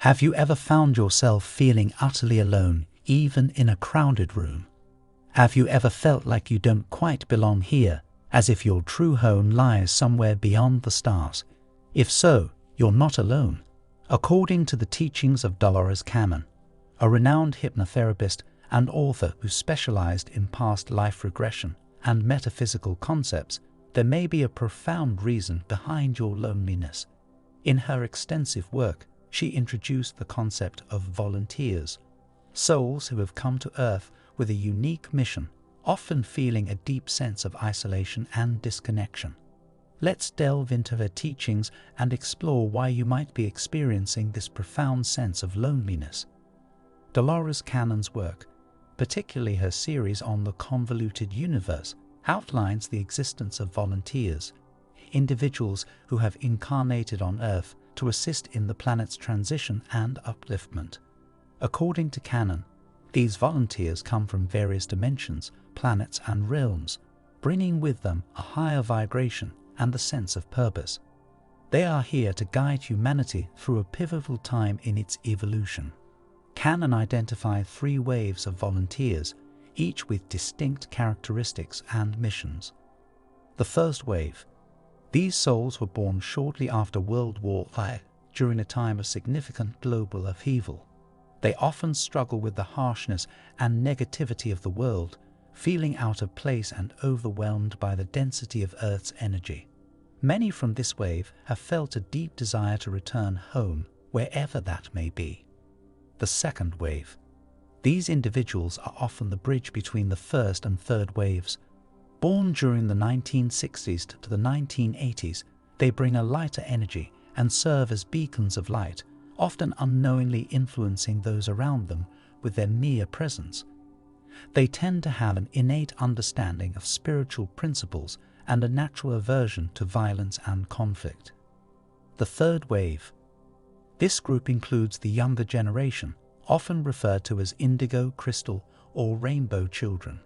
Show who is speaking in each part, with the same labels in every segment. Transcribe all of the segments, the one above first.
Speaker 1: Have you ever found yourself feeling utterly alone, even in a crowded room? Have you ever felt like you don't quite belong here, as if your true home lies somewhere beyond the stars? If so, you're not alone. According to the teachings of Dolores Cannon, a renowned hypnotherapist and author who specialized in past life regression and metaphysical concepts, there may be a profound reason behind your loneliness. In her extensive work, she introduced the concept of volunteers, souls who have come to Earth with a unique mission, often feeling a deep sense of isolation and disconnection. Let's delve into her teachings and explore why you might be experiencing this profound sense of loneliness. Dolores Cannon's work, particularly her series on the convoluted universe, outlines the existence of volunteers, individuals who have incarnated on Earth to assist in the planet's transition and upliftment. According to Cannon, these volunteers come from various dimensions, planets, and realms, bringing with them a higher vibration and a sense of purpose. They are here to guide humanity through a pivotal time in its evolution. Cannon identified 3 waves of volunteers, each with distinct characteristics and missions. The first wave. These souls were born shortly after World War I, during a time of significant global upheaval. They often struggle with the harshness and negativity of the world, feeling out of place and overwhelmed by the density of Earth's energy. Many from this wave have felt a deep desire to return home, wherever that may be. The second wave. These individuals are often the bridge between the first and third waves. Born during the 1960s to the 1980s, they bring a lighter energy and serve as beacons of light, often unknowingly influencing those around them with their mere presence. They tend to have an innate understanding of spiritual principles and a natural aversion to violence and conflict. The third wave. This group includes the younger generation, often referred to as indigo, crystal, or rainbow children.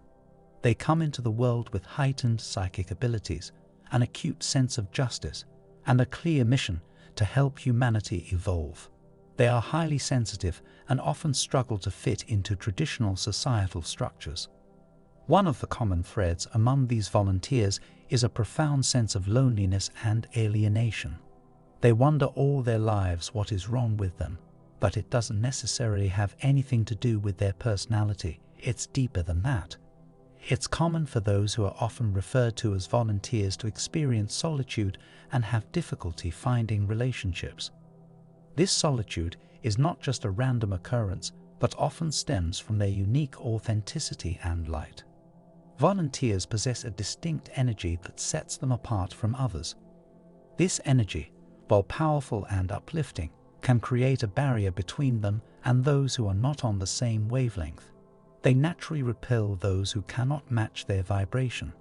Speaker 1: They come into the world with heightened psychic abilities, an acute sense of justice, and a clear mission to help humanity evolve. They are highly sensitive and often struggle to fit into traditional societal structures. One of the common threads among these volunteers is a profound sense of loneliness and alienation. They wonder all their lives what is wrong with them, but it doesn't necessarily have anything to do with their personality. It's deeper than that. It's common for those who are often referred to as volunteers to experience solitude and have difficulty finding relationships. This solitude is not just a random occurrence, but often stems from their unique authenticity and light. Volunteers possess a distinct energy that sets them apart from others. This energy, while powerful and uplifting, can create a barrier between them and those who are not on the same wavelength. They naturally repel those who cannot match their vibration.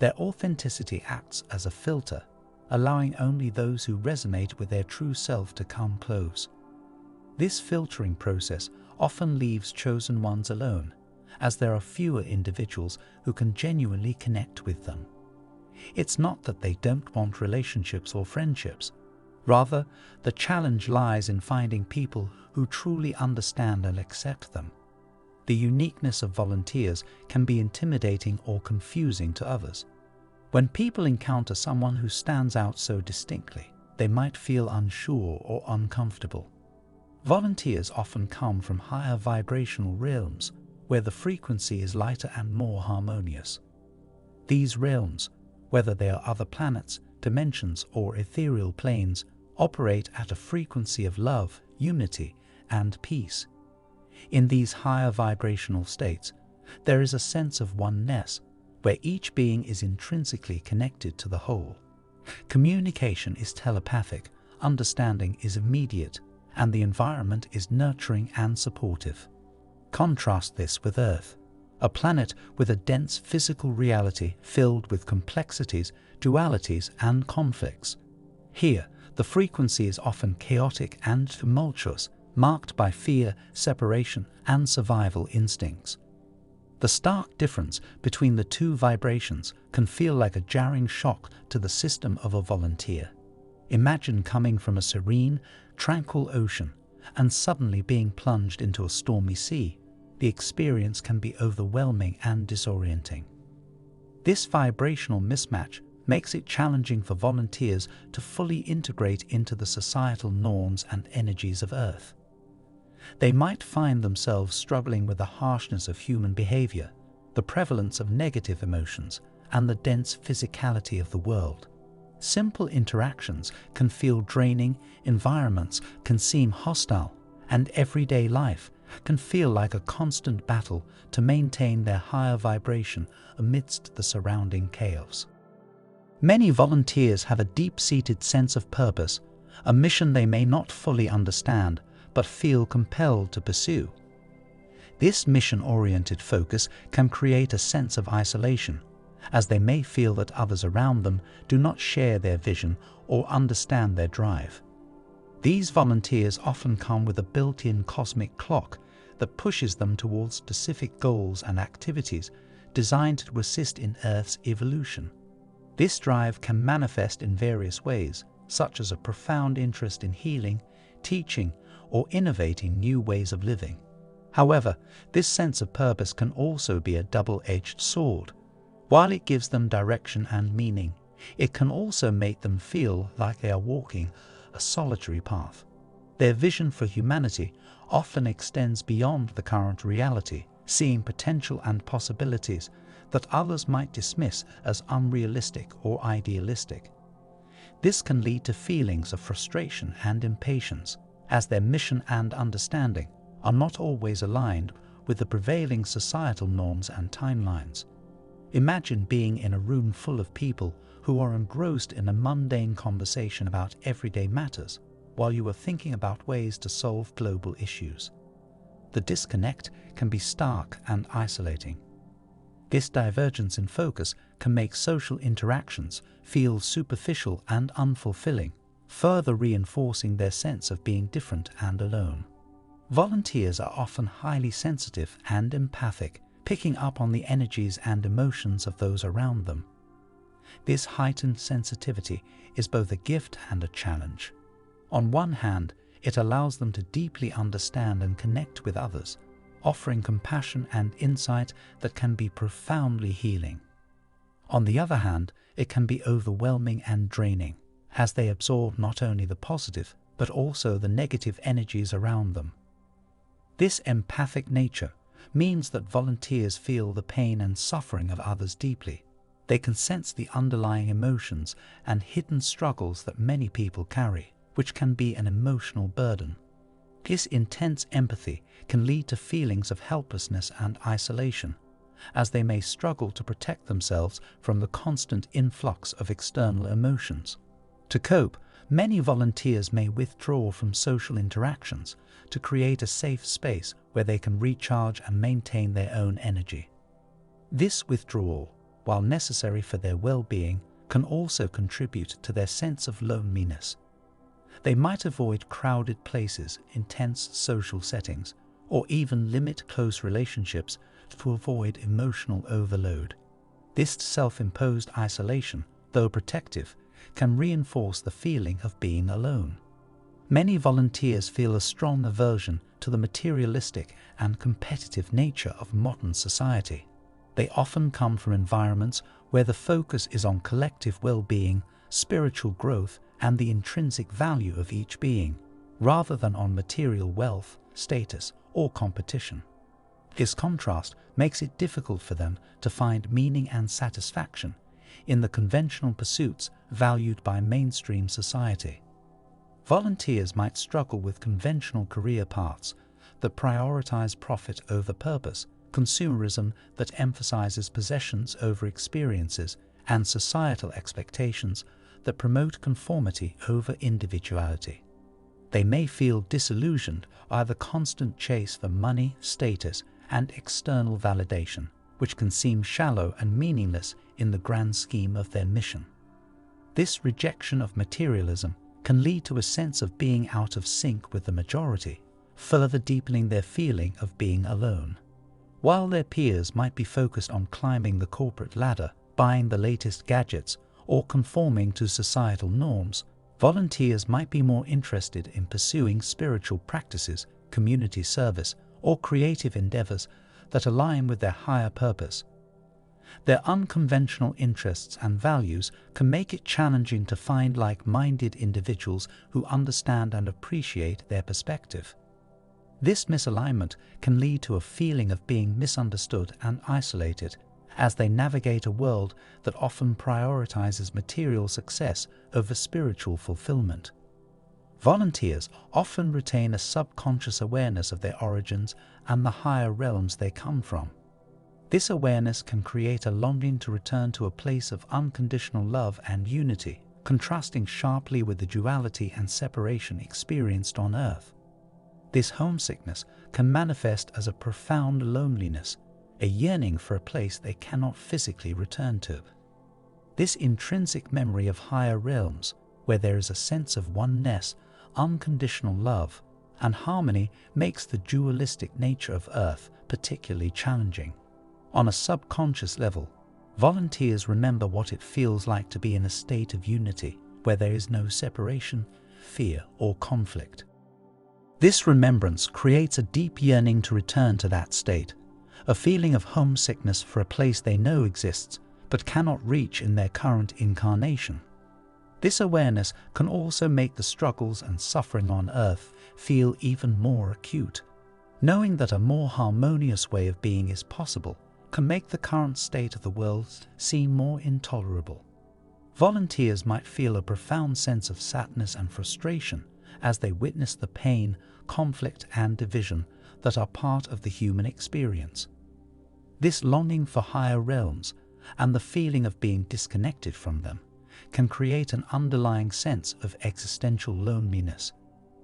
Speaker 1: Their authenticity acts as a filter, allowing only those who resonate with their true self to come close. This filtering process often leaves chosen ones alone, as there are fewer individuals who can genuinely connect with them. It's not that they don't want relationships or friendships. Rather, the challenge lies in finding people who truly understand and accept them. The uniqueness of volunteers can be intimidating or confusing to others. When people encounter someone who stands out so distinctly, they might feel unsure or uncomfortable. Volunteers often come from higher vibrational realms, where the frequency is lighter and more harmonious. These realms, whether they are other planets, dimensions, or ethereal planes, operate at a frequency of love, unity, and peace. In these higher vibrational states, there is a sense of oneness, where each being is intrinsically connected to the whole. Communication is telepathic, understanding is immediate, and the environment is nurturing and supportive. Contrast this with Earth, a planet with a dense physical reality filled with complexities, dualities, and conflicts. Here, the frequency is often chaotic and tumultuous, marked by fear, separation, and survival instincts. The stark difference between the two vibrations can feel like a jarring shock to the system of a volunteer. Imagine coming from a serene, tranquil ocean and suddenly being plunged into a stormy sea, the experience can be overwhelming and disorienting. This vibrational mismatch makes it challenging for volunteers to fully integrate into the societal norms and energies of Earth. They might find themselves struggling with the harshness of human behavior, the prevalence of negative emotions, and the dense physicality of the world. Simple interactions can feel draining, environments can seem hostile, and everyday life can feel like a constant battle to maintain their higher vibration amidst the surrounding chaos. Many volunteers have a deep-seated sense of purpose, a mission they may not fully understand but feel compelled to pursue. This mission-oriented focus can create a sense of isolation, as they may feel that others around them do not share their vision or understand their drive. These volunteers often come with a built-in cosmic clock that pushes them towards specific goals and activities designed to assist in Earth's evolution. This drive can manifest in various ways, such as a profound interest in healing, teaching, or innovating new ways of living. However, this sense of purpose can also be a double-edged sword. While it gives them direction and meaning, it can also make them feel like they are walking a solitary path. Their vision for humanity often extends beyond the current reality, seeing potential and possibilities that others might dismiss as unrealistic or idealistic. This can lead to feelings of frustration and impatience, as their mission and understanding are not always aligned with the prevailing societal norms and timelines. Imagine being in a room full of people who are engrossed in a mundane conversation about everyday matters while you are thinking about ways to solve global issues. The disconnect can be stark and isolating. This divergence in focus can make social interactions feel superficial and unfulfilling, further reinforcing their sense of being different and alone. Volunteers are often highly sensitive and empathic, picking up on the energies and emotions of those around them. This heightened sensitivity is both a gift and a challenge. On one hand, it allows them to deeply understand and connect with others, offering compassion and insight that can be profoundly healing. On the other hand, it can be overwhelming and draining, as they absorb not only the positive, but also the negative energies around them. This empathic nature means that volunteers feel the pain and suffering of others deeply. They can sense the underlying emotions and hidden struggles that many people carry, which can be an emotional burden. This intense empathy can lead to feelings of helplessness and isolation, as they may struggle to protect themselves from the constant influx of external emotions. To cope, many volunteers may withdraw from social interactions to create a safe space where they can recharge and maintain their own energy. This withdrawal, while necessary for their well-being, can also contribute to their sense of loneliness. They might avoid crowded places, intense social settings, or even limit close relationships to avoid emotional overload. This self-imposed isolation, though protective, can reinforce the feeling of being alone. Many volunteers feel a strong aversion to the materialistic and competitive nature of modern society. They often come from environments where the focus is on collective well-being, spiritual growth, and the intrinsic value of each being, rather than on material wealth, status, or competition. This contrast makes it difficult for them to find meaning and satisfaction in the conventional pursuits valued by mainstream society. Volunteers might struggle with conventional career paths that prioritize profit over purpose, consumerism that emphasizes possessions over experiences, and societal expectations that promote conformity over individuality. They may feel disillusioned by the constant chase for money, status, and external validation, which can seem shallow and meaningless in the grand scheme of their mission. This rejection of materialism can lead to a sense of being out of sync with the majority, further deepening their feeling of being alone. While their peers might be focused on climbing the corporate ladder, buying the latest gadgets, or conforming to societal norms, Volunteers might be more interested in pursuing spiritual practices, community service, or creative endeavors that align with their higher purpose. Their unconventional interests and values can make it challenging to find like-minded individuals who understand and appreciate their perspective. This misalignment can lead to a feeling of being misunderstood and isolated as they navigate a world that often prioritizes material success over spiritual fulfillment. Volunteers often retain a subconscious awareness of their origins and the higher realms they come from. This awareness can create a longing to return to a place of unconditional love and unity, contrasting sharply with the duality and separation experienced on Earth. This homesickness can manifest as a profound loneliness, a yearning for a place they cannot physically return to. This intrinsic memory of higher realms, where there is a sense of oneness, unconditional love, and harmony, makes the dualistic nature of Earth particularly challenging. On a subconscious level, volunteers remember what it feels like to be in a state of unity, where there is no separation, fear, or conflict. This remembrance creates a deep yearning to return to that state, a feeling of homesickness for a place they know exists but cannot reach in their current incarnation. This awareness can also make the struggles and suffering on Earth feel even more acute. Knowing that a more harmonious way of being is possible can make the current state of the world seem more intolerable. Volunteers might feel a profound sense of sadness and frustration as they witness the pain, conflict, and division that are part of the human experience. This longing for higher realms and the feeling of being disconnected from them can create an underlying sense of existential loneliness.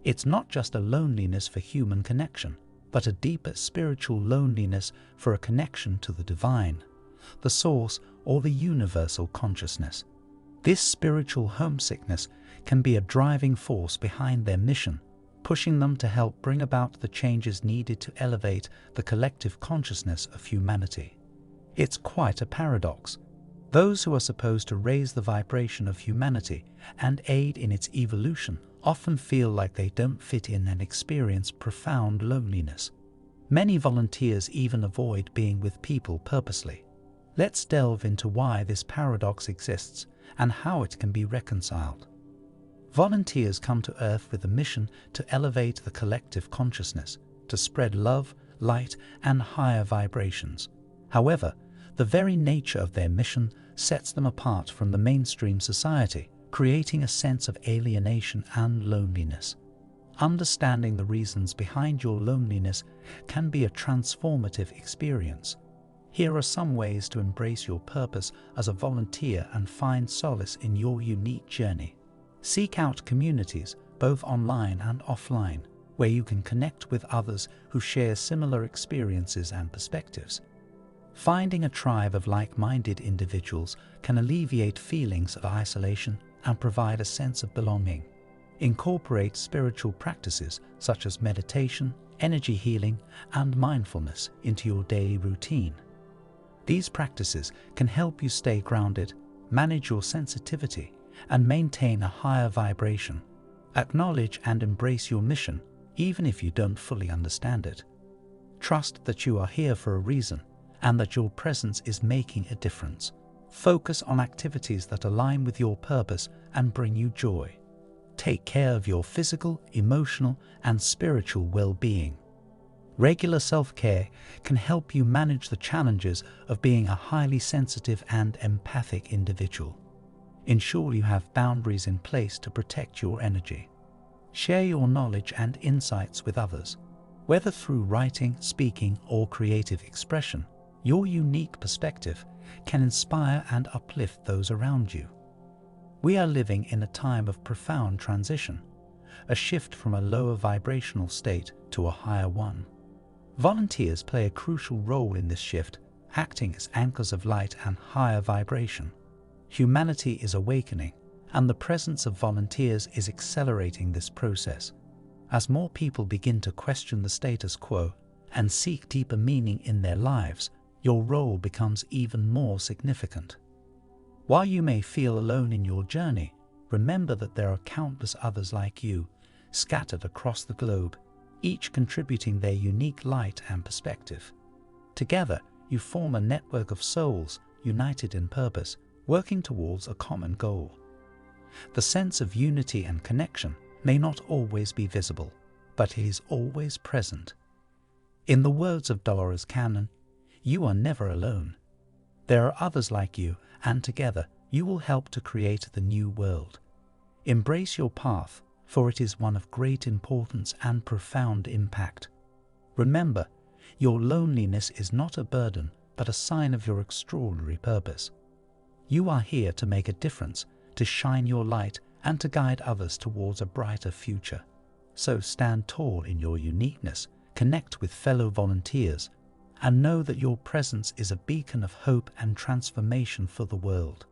Speaker 1: It's not just a loneliness for human connection, but a deeper spiritual loneliness for a connection to the divine, the source, or the universal consciousness. This spiritual homesickness can be a driving force behind their mission, pushing them to help bring about the changes needed to elevate the collective consciousness of humanity. It's quite a paradox. Those who are supposed to raise the vibration of humanity and aid in its evolution often feel like they don't fit in and experience profound loneliness. Many volunteers even avoid being with people purposely. Let's delve into why this paradox exists and how it can be reconciled. Volunteers come to Earth with a mission to elevate the collective consciousness, to spread love, light, and higher vibrations. However, the very nature of their mission sets them apart from the mainstream society, creating a sense of alienation and loneliness. Understanding the reasons behind your loneliness can be a transformative experience. Here are some ways to embrace your purpose as a volunteer and find solace in your unique journey. Seek out communities, both online and offline, where you can connect with others who share similar experiences and perspectives. Finding a tribe of like-minded individuals can alleviate feelings of isolation and provide a sense of belonging. Incorporate spiritual practices such as meditation, energy healing, and mindfulness into your daily routine. These practices can help you stay grounded, manage your sensitivity, and maintain a higher vibration. Acknowledge and embrace your mission, even if you don't fully understand it. Trust that you are here for a reason and that your presence is making a difference. Focus on activities that align with your purpose and bring you joy. Take care of your physical, emotional, and spiritual well-being. Regular self-care can help you manage the challenges of being a highly sensitive and empathic individual. Ensure you have boundaries in place to protect your energy. Share your knowledge and insights with others. Whether through writing, speaking, or creative expression, your unique perspective can inspire and uplift those around you. We are living in a time of profound transition, a shift from a lower vibrational state to a higher one. Volunteers play a crucial role in this shift, acting as anchors of light and higher vibration. Humanity is awakening, and the presence of volunteers is accelerating this process. As more people begin to question the status quo and seek deeper meaning in their lives, your role becomes even more significant. While you may feel alone in your journey, remember that there are countless others like you, scattered across the globe, each contributing their unique light and perspective. Together, you form a network of souls united in purpose, working towards a common goal. The sense of unity and connection may not always be visible, but it is always present. In the words of Dolores Cannon, you are never alone. There are others like you, and together you will help to create the new world. Embrace your path, for it is one of great importance and profound impact. Remember, your loneliness is not a burden, but a sign of your extraordinary purpose. You are here to make a difference, to shine your light, and to guide others towards a brighter future. So stand tall in your uniqueness, connect with fellow volunteers, and know that your presence is a beacon of hope and transformation for the world.